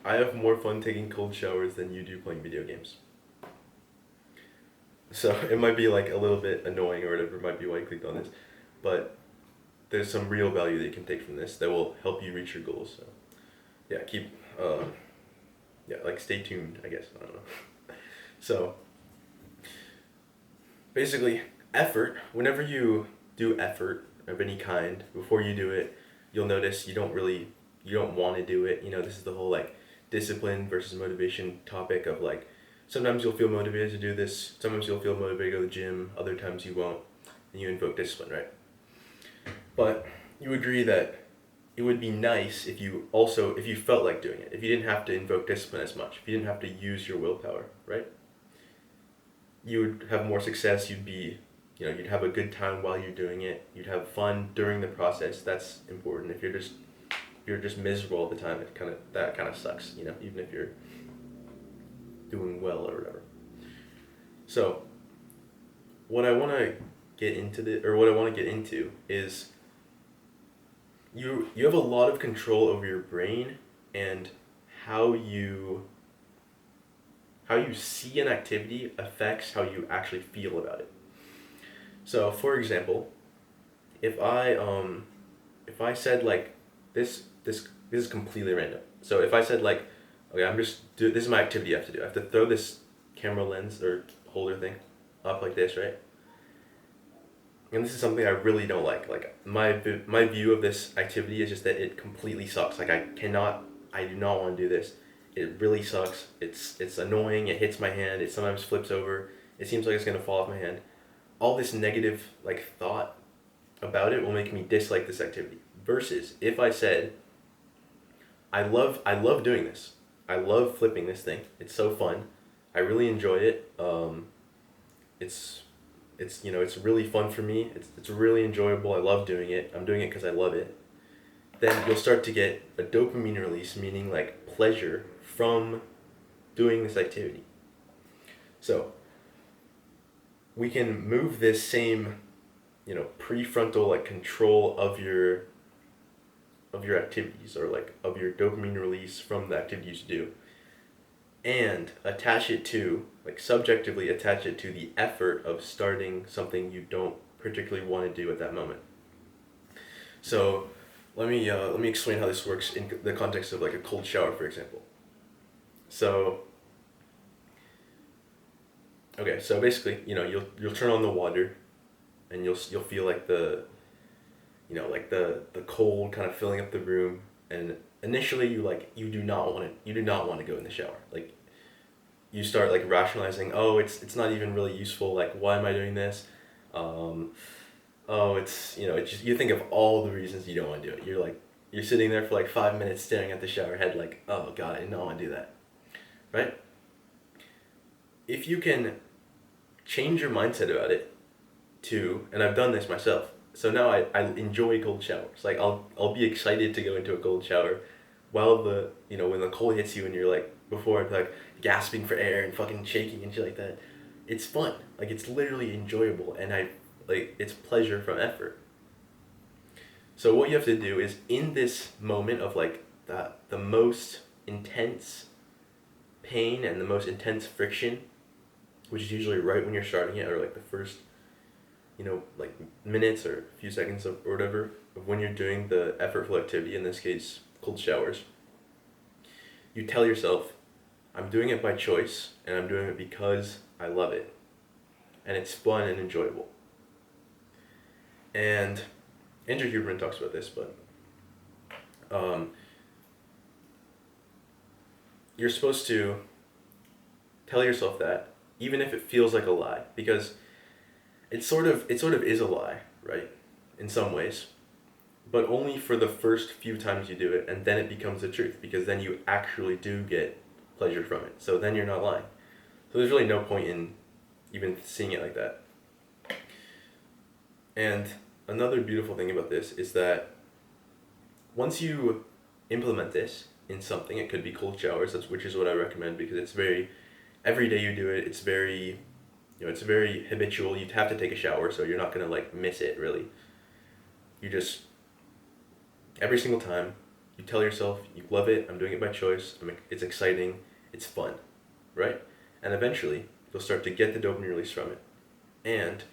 I have more fun taking cold showers than you do playing video games. So it might be like a little bit annoying or whatever, might be why you clicked on this, but there's some real value that you can take from this that will help you reach your goals. So yeah, uh, like stay tuned, I guess. I don't know. So basically, effort. Whenever you do effort of any kind, before you do it, you'll notice you don't want to do it. This is the whole like discipline versus motivation topic of like sometimes you'll feel motivated to do this, sometimes you'll feel motivated to go to the gym, other times you won't, and you invoke discipline, right? But you agree that it would be nice if you felt like doing it, if you didn't have to invoke discipline as much, if you didn't have to use your willpower, right? You would have more success, you'd have a good time while you're doing it, you'd have fun during the process. That's important. If you're just miserable all the time, that kind of sucks, even if you're doing well or whatever. So, what I want to what I want to get into is you have a lot of control over your brain and how you how you see an activity affects how you actually feel about it. So, for example, if I said like this is completely random. So if I said like, okay, this is my activity I have to do. I have to throw this camera lens or holder thing up like this, right? And this is something I really don't like. Like my view of this activity is just that it completely sucks. Like I do not want to do this. It really sucks. It's annoying. It hits my hand. It sometimes flips over. It seems like it's gonna fall off my hand. All this negative like thought about it will make me dislike this activity. Versus if I said, I love doing this. I love flipping this thing. It's so fun. I really enjoy it. It's it's really fun for me. It's really enjoyable. I love doing it. I'm doing it because I love it. Then you'll start to get a dopamine release, meaning like pleasure from doing this activity. So we can move this same, prefrontal like control of your activities or like of your dopamine release from the activities you do and attach it to like subjectively attach it to the effort of starting something you don't particularly want to do at that moment. So let me explain how this works in the context of like a cold shower, for example. So okay, so basically, you'll turn on the water and you'll feel like the cold kind of filling up the room, and initially you do not want to go in the shower. Like you start like rationalizing, oh, it's not even really useful, like why am I doing this? um oh, it's just, you think of all the reasons you don't want to do it. You're sitting there for like 5 minutes staring at the shower head like, oh god, I don't want to do that, right? If you can change your mindset about it to, and I've done this myself, so now I enjoy cold showers. Like I'll be excited to go into a cold shower while when the cold hits you and you're like, before I'd be like gasping for air and fucking shaking and shit like that. It's fun. Like it's literally enjoyable, and it's pleasure from effort. So what you have to do is in this moment of like the most intense pain and the most intense friction, which is usually right when you're starting it, or like the first like minutes or a few seconds or whatever of when you're doing the effortful activity, in this case cold showers, you tell yourself, I'm doing it by choice and I'm doing it because I love it and it's fun and enjoyable. And Andrew Huberman talks about this, but um, you're supposed to tell yourself that even if it feels like a lie, because it sort of is a lie, right? In some ways, but only for the first few times you do it, and then it becomes the truth because then you actually do get pleasure from it. So then you're not lying. So there's really no point in even seeing it like that. And another beautiful thing about this is that once you implement this in something, it could be cold showers, which is what I recommend because it's very, every day you do it, it's very, it's very habitual. You'd have to take a shower, so you're not gonna like miss it really. You just, every single time You tell yourself you love it. I'm doing it by choice. It's exciting. It's fun, right? And eventually, you'll start to get the dopamine release from it. And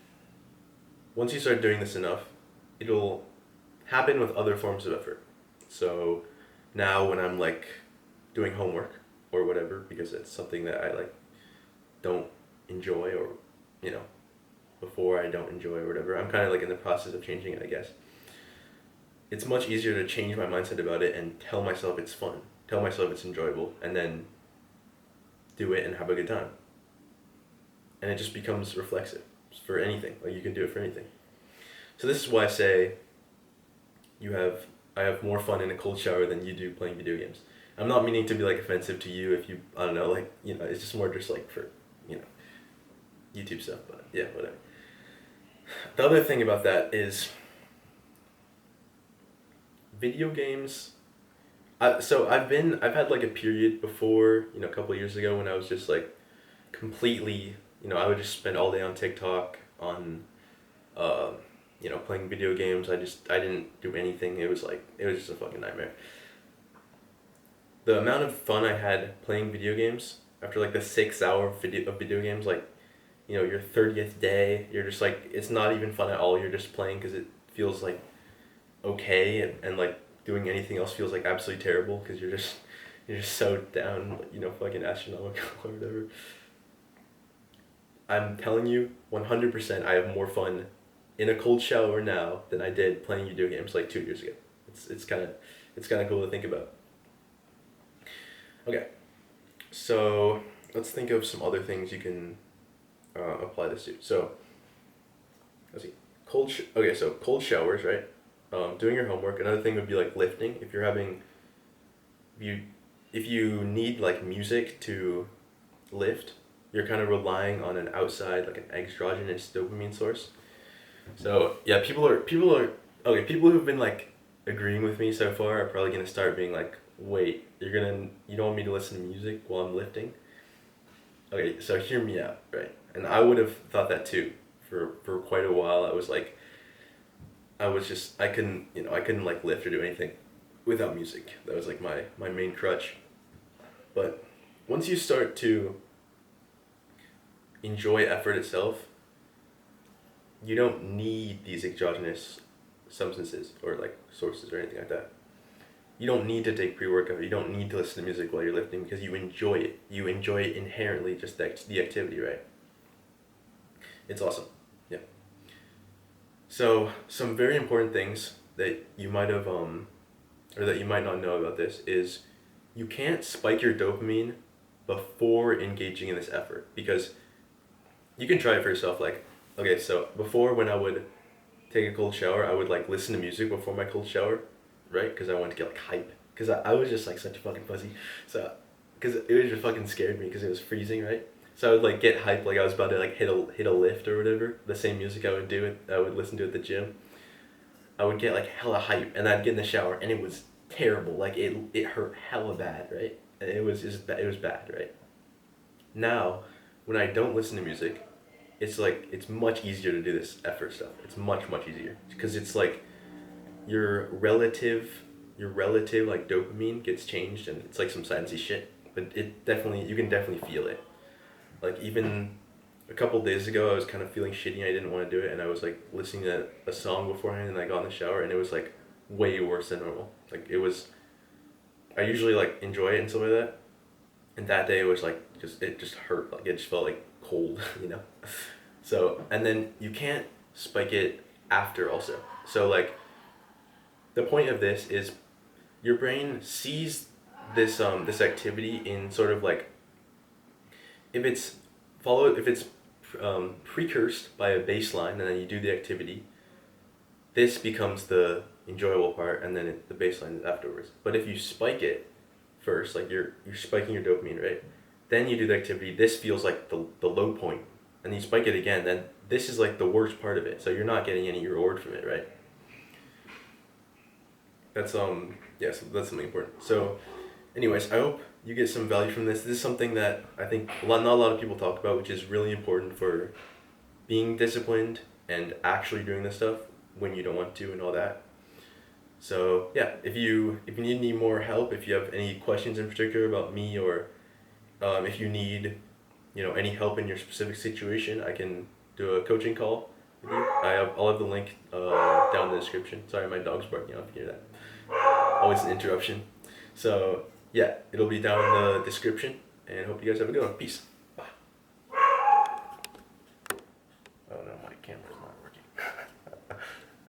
once you start doing this enough, it'll happen with other forms of effort. So now when I'm like doing homework or whatever, because it's something that I like don't enjoy, or you know, before I don't enjoy or whatever, I'm kind of like in the process of changing it, I guess. It's much easier to change my mindset about it and tell myself it's fun, tell myself it's enjoyable, and then do it and have a good time. And it just becomes reflexive for anything. Like you can do it for anything. So this is why I say I have more fun in a cold shower than you do playing video games. I'm not meaning to be like offensive to you if you, I don't know, like, you know, it's just more just like for, you know, YouTube stuff, but yeah, whatever. The other thing about that is video games. I've had like a period before, you know, a couple of years ago when I was just like completely, you know, I would just spend all day on TikTok, on, you know, playing video games. I didn't do anything. It was just a fucking nightmare. The amount of fun I had playing video games after like the 6 hour video games, like, you know, your 30th day, you're just like, it's not even fun at all. You're just playing because it feels like okay, and like doing anything else feels like absolutely terrible because you're just so down, you know, fucking astronomical or whatever. I'm telling you, 100%, I have more fun in a cold shower now than I did playing video games like 2 years ago. It's kind of cool to think about. Okay, so let's think of some other things you can apply this to. So let's see, so cold showers, right? Doing your homework. Another thing would be like lifting. If you need like music to lift, you're kind of relying on an outside, like an exogenous dopamine source. So yeah, people who've been like agreeing with me so far are probably gonna start being like, wait, you don't want me to listen to music while I'm lifting? Okay, so hear me out, right? And I would have thought that too for quite a while. I couldn't like lift or do anything without music. That was like my main crutch. But once you start to enjoy effort itself, you don't need these exogenous substances or like sources or anything like that. You don't need to take pre-workout. You don't need to listen to music while you're lifting because you enjoy it. You enjoy it inherently, just the activity, right? It's awesome. Yeah. So some very important things that you might have or that you might not know about this is you can't spike your dopamine before engaging in this effort, because you can try it for yourself. Like, okay, so before, when I would take a cold shower, I would like listen to music before my cold shower, right? Because I wanted to get like hype. Because I was just like such a fucking pussy. So, because it was just fucking scared me because it was freezing, right? So I would like get hype, like I was about to like hit a lift or whatever. The same music I would listen to at the gym. I would get like hella hype, and I'd get in the shower, and it was terrible. Like it hurt hella bad, right? And it was bad, right? Now, when I don't listen to music, it's like it's much easier to do this effort stuff. It's much easier because it's like your relative like dopamine gets changed, and it's like some sciencey shit. But you can definitely feel it. Like even a couple days ago, I was kind of feeling shitty. I didn't want to do it, and I was like listening to a song beforehand, and I got in the shower, and it was like way worse than normal. Like it was. I usually like enjoy it and stuff like that, and that day it was like it just hurt. Like it just felt like cold, you know. So, and then you can't spike it after also. So like, the point of this is, your brain sees this activity in sort of like, if it's precursed by a baseline, and then you do the activity, this becomes the enjoyable part, and then the baseline is afterwards. But if you spike it first, like you're spiking your dopamine, right? Then you do the activity, this feels like the low point, and you spike it again, then this is like the worst part of it, so you're not getting any reward from it, right? That's so that's something important. So anyways, I hope you get some value from this. This is something that I think not a lot of people talk about, which is really important for being disciplined and actually doing this stuff when you don't want to and all that. So yeah, if you need any more help, if you have any questions in particular about me, or if you need, any help in your specific situation, I can do a coaching call with you. I'll have the link down in the description. Sorry, my dog's barking. I don't hear that. Always an interruption. So yeah, it'll be down in the description. And hope you guys have a good one. Peace. Bye. Oh no, my camera's not.